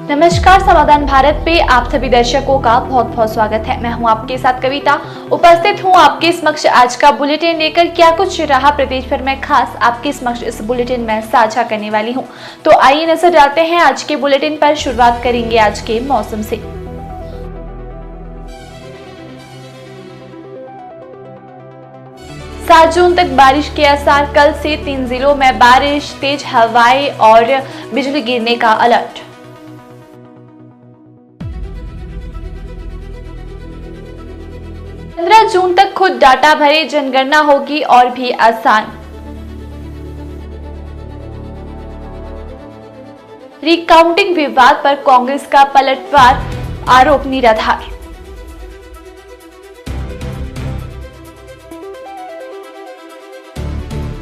नमस्कार, समाधान भारत पे आप सभी दर्शकों का बहुत बहुत स्वागत है। मैं हूं आपके साथ कविता, उपस्थित हूं आपके समक्ष आज का बुलेटिन लेकर। क्या कुछ रहा प्रदेश भर में खास, आपके समक्ष इस बुलेटिन में साझा करने वाली हूं। तो आइए नजर डालते हैं आज के बुलेटिन पर। शुरुआत करेंगे आज के मौसम से। 7 जून तक बारिश के आसार। कल से 3 जिलों में बारिश, तेज हवाएं और बिजली गिरने का अलर्ट। 15 जून तक खुद डाटा भरे, जनगणना होगी और भी आसान। रिकाउंटिंग विवाद पर कांग्रेस का पलटवार, आरोप निराधार।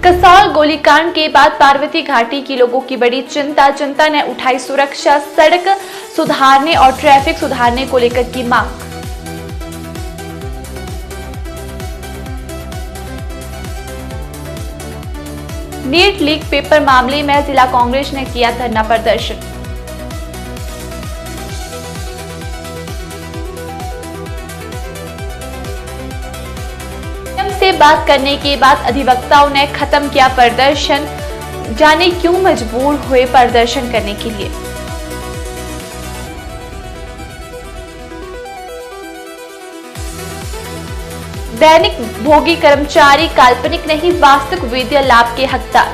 कसौल गोलीकांड के बाद पार्वती घाटी की लोगों की बड़ी चिंता ने उठाई सुरक्षा, सड़क सुधारने और ट्रैफिक सुधारने को लेकर की मांग। नीट लीक पेपर मामले में जिला कांग्रेस ने किया धरना प्रदर्शन। से बात करने के बाद अधिवक्ताओं ने खत्म किया प्रदर्शन। जाने क्यों मजबूर हुए प्रदर्शन करने के लिए। दैनिक भोगी कर्मचारी काल्पनिक नहीं, वास्तविक वित्तीय लाभ के हकदार।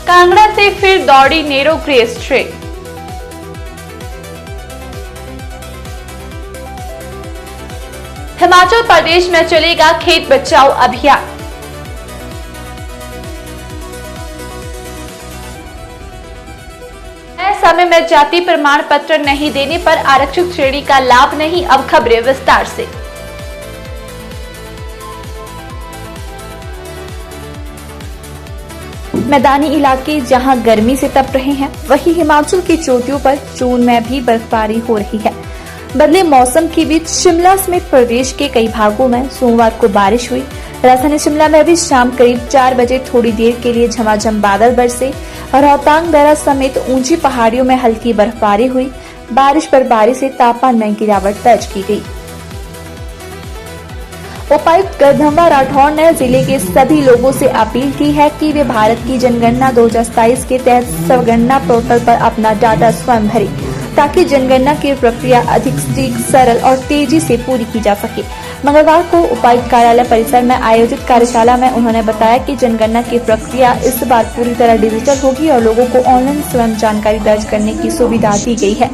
कांगड़ा से फिर दौड़ी narrow grace train. Himachal Pradesh में चलेगा खेत बचाओ अभियान। समय में जाति प्रमाण पत्र नहीं देने पर आरक्षित श्रेणी का लाभ नहीं। अब खबरें विस्तार से। मैदानी इलाके जहां गर्मी से तप रहे हैं, वहीं हिमाचल की चोटियों पर जून में भी बर्फबारी हो रही है। बदले मौसम के बीच शिमला समेत प्रदेश के कई भागों में सोमवार को बारिश हुई। राजधानी शिमला में भी शाम करीब 4 बजे थोड़ी देर के लिए झमाझम बादल बरसे। रोहतांग दर्रा समेत ऊंची पहाड़ियों में हल्की बर्फबारी हुई। बारिश बर्फबारी से तापमान में गिरावट दर्ज की गई। उपायुक्त गौरधम्बा राठौड़ ने जिले के सभी लोगों से अपील की है कि वे भारत की जनगणना 2027 के तहत स्वगणना पोर्टल पर अपना डाटा स्वयं भरें, ताकि जनगणना की प्रक्रिया अधिक सरल और तेजी से पूरी की जा सके। मंगलवार को उपायुक्त कार्यालय परिसर में आयोजित कार्यशाला में उन्होंने बताया कि जनगणना की प्रक्रिया इस बार पूरी तरह डिजिटल होगी और लोगों को ऑनलाइन स्वयं जानकारी दर्ज करने की सुविधा दी गई है।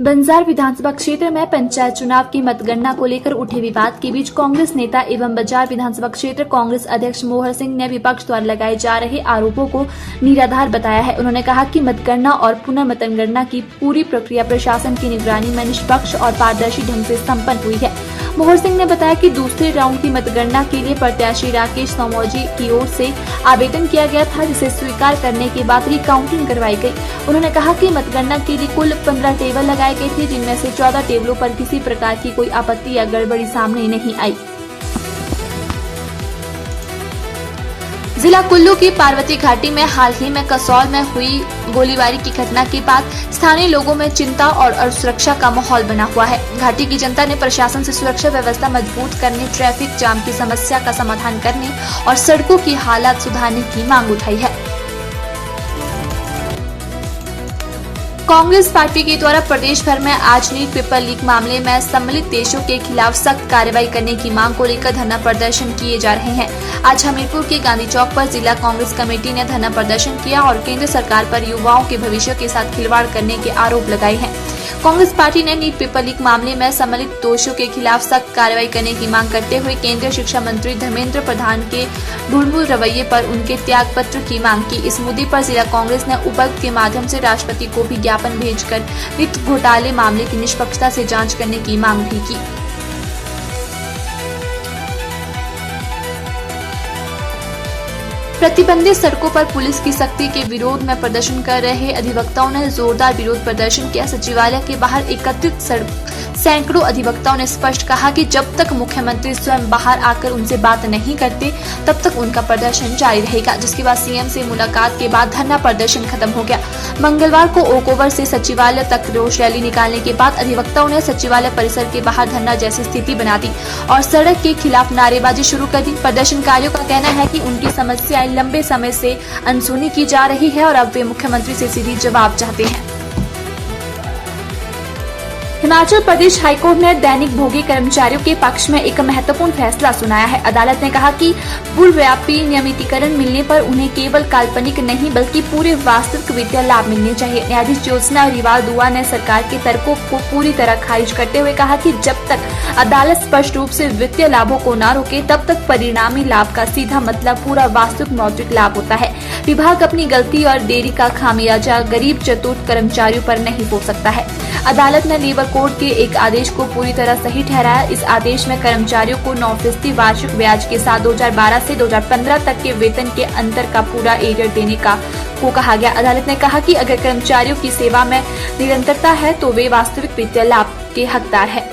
बंजार विधानसभा क्षेत्र में पंचायत चुनाव की मतगणना को लेकर उठे विवाद के बीच कांग्रेस नेता एवं बंजार विधानसभा क्षेत्र कांग्रेस अध्यक्ष मोहर सिंह ने विपक्ष द्वारा लगाए जा रहे आरोपों को निराधार बताया है। उन्होंने कहा कि मतगणना और पुनर्मतगणना की पूरी प्रक्रिया प्रशासन की निगरानी में निष्पक्ष और पारदर्शी ढंग से संपन्न हुई है। मोहर सिंह ने बताया कि दूसरे राउंड की मतगणना के लिए प्रत्याशी राकेश सोमोजी की ओर से आवेदन किया गया था, जिसे स्वीकार करने के बाद रिकाउंटिंग करवाई गई। उन्होंने कहा कि मतगणना के लिए कुल 15 टेबल लगाए गए थे, जिनमें से 14 टेबलों पर किसी प्रकार की कोई आपत्ति या गड़बड़ी सामने नहीं आई। जिला कुल्लू की पार्वती घाटी में हाल ही में कसौल में हुई गोलीबारी की घटना के बाद स्थानीय लोगों में चिंता और असुरक्षा का माहौल बना हुआ है। घाटी की जनता ने प्रशासन से सुरक्षा व्यवस्था मजबूत करने, ट्रैफिक जाम की समस्या का समाधान करने और सड़कों की हालत सुधारने की मांग उठाई है। कांग्रेस पार्टी के द्वारा प्रदेश भर में आज नीट पेपर लीक मामले में सम्मिलित देशों के खिलाफ सख्त कार्रवाई करने की मांग को लेकर धरना प्रदर्शन किए जा रहे हैं। आज हमीरपुर के गांधी चौक पर जिला कांग्रेस कमेटी ने धरना प्रदर्शन किया और केंद्र सरकार पर युवाओं के भविष्य के साथ खिलवाड़ करने के आरोप लगाए हैं। कांग्रेस पार्टी ने नीट पेपर लीक मामले में सम्मिलित दोषियों के खिलाफ सख्त कार्रवाई करने की मांग करते हुए केंद्रीय शिक्षा मंत्री धर्मेंद्र प्रधान के ढुलमुल रवैये पर उनके त्याग पत्र की मांग की। इस मुद्दे पर जिला कांग्रेस ने उपायुक्त के माध्यम से राष्ट्रपति को भी ज्ञापन भेजकर वित्त घोटाले मामले की निष्पक्षता से जांच करने की मांग भी की। प्रतिबंधित सड़कों पर पुलिस की सख्ती के विरोध में प्रदर्शन कर रहे अधिवक्ताओं ने जोरदार विरोध प्रदर्शन किया। सचिवालय के बाहर एकत्रित सैकड़ों अधिवक्ताओं ने स्पष्ट कहा कि जब तक मुख्यमंत्री स्वयं बाहर आकर उनसे बात नहीं करते तब तक उनका प्रदर्शन जारी रहेगा, जिसके बाद सीएम से मुलाकात के बाद धरना प्रदर्शन खत्म हो गया। मंगलवार को ओक ओवर से सचिवालय तक रोष रैली निकालने के बाद अधिवक्ताओं ने सचिवालय परिसर के बाहर धरना जैसी स्थिति बना दी और सड़क के खिलाफ नारेबाजी शुरू कर दी। प्रदर्शनकारियों का कहना है कि उनकी समस्याएं लंबे समय से अनसुनी की जा रही है और अब वे मुख्यमंत्री से सीधी जवाब चाहते हैं। हिमाचल प्रदेश हाईकोर्ट ने दैनिक भोगी कर्मचारियों के पक्ष में एक महत्वपूर्ण फैसला सुनाया है। अदालत ने कहा कि पूर्वव्यापी नियमितीकरण मिलने पर उन्हें केवल काल्पनिक नहीं बल्कि पूरे वास्तविक वित्तीय लाभ मिलने चाहिए। न्यायाधीश ज्योत्सना रिवाल दुआ ने सरकार के तर्कों को पूरी तरह खारिज करते हुए कहा कि जब तक अदालत स्पष्ट रूप से वित्तीय लाभों को न रोके तब तक परिणामी लाभ का सीधा मतलब पूरा वास्तविक मौद्रिक लाभ होता है। विभाग अपनी गलती और देरी का खामियाजा गरीब चतुर कर्मचारियों पर नहीं पोत सकता है। अदालत ने लेबर कोड के एक आदेश को पूरी तरह सही ठहराया। इस आदेश में कर्मचारियों को 9% वार्षिक ब्याज के साथ 2012 से 2015 तक के वेतन के अंतर का पूरा एरियर देने को कहा गया। अदालत ने कहा कि अगर कर्मचारियों की सेवा में निरंतरता है तो वे वास्तविक वित्तीय लाभ के हकदार हैं।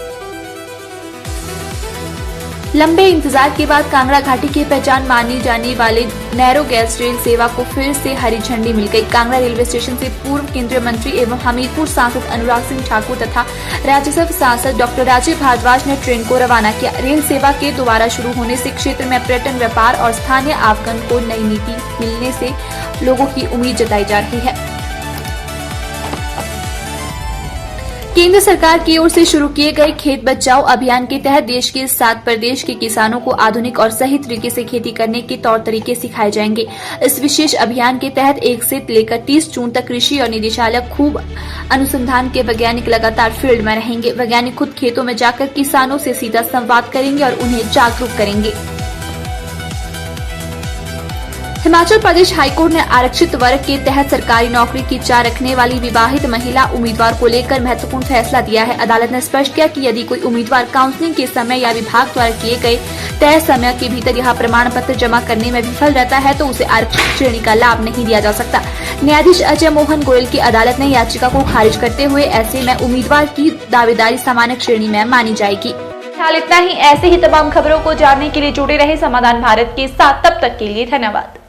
लंबे इंतजार के बाद कांगड़ा घाटी की पहचान मानी जाने वाले नैरो गैस रेल सेवा को फिर से हरी झंडी मिल गई। कांगड़ा रेलवे स्टेशन से पूर्व केंद्रीय मंत्री एवं हमीरपुर सांसद अनुराग सिंह ठाकुर तथा राज्यसभा सांसद डॉक्टर राजीव भारद्वाज ने ट्रेन को रवाना किया। रेल सेवा के दोबारा शुरू होने से क्षेत्र में पर्यटन, व्यापार और स्थानीय आवागमन को नई नीति मिलने से लोगों की उम्मीद जताई जा रही है। केंद्र सरकार की ओर से शुरू किए गए खेत बचाओ अभियान के तहत देश के 7 प्रदेश के किसानों को आधुनिक और सही तरीके से खेती करने के तौर तरीके सिखाए जाएंगे। इस विशेष अभियान के तहत 1 से लेकर 30 जून तक कृषि और निदेशालय खूब अनुसंधान के वैज्ञानिक लगातार फील्ड में रहेंगे। वैज्ञानिक खुद खेतों में जाकर किसानों से सीधा संवाद करेंगे और उन्हें जागरूक करेंगे। हिमाचल प्रदेश हाईकोर्ट ने आरक्षित वर्ग के तहत सरकारी नौकरी की इच्छा रखने वाली विवाहित महिला उम्मीदवार को लेकर महत्वपूर्ण फैसला दिया है। अदालत ने स्पष्ट किया कि यदि कोई उम्मीदवार काउंसलिंग के समय या विभाग द्वारा किए गए तय समय के भीतर यह प्रमाण पत्र जमा करने में विफल रहता है तो उसे आरक्षित श्रेणी का लाभ नहीं दिया जा सकता। न्यायाधीश अजय मोहन गोयल की अदालत ने याचिका को खारिज करते हुए ऐसे में उम्मीदवार की दावेदारी सामान्य श्रेणी में मानी जाएगी। फिलहाल इतना ही। ऐसे ही तमाम खबरों को जानने के लिए जुड़े रहे समाधान भारत के साथ। तब तक के लिए धन्यवाद।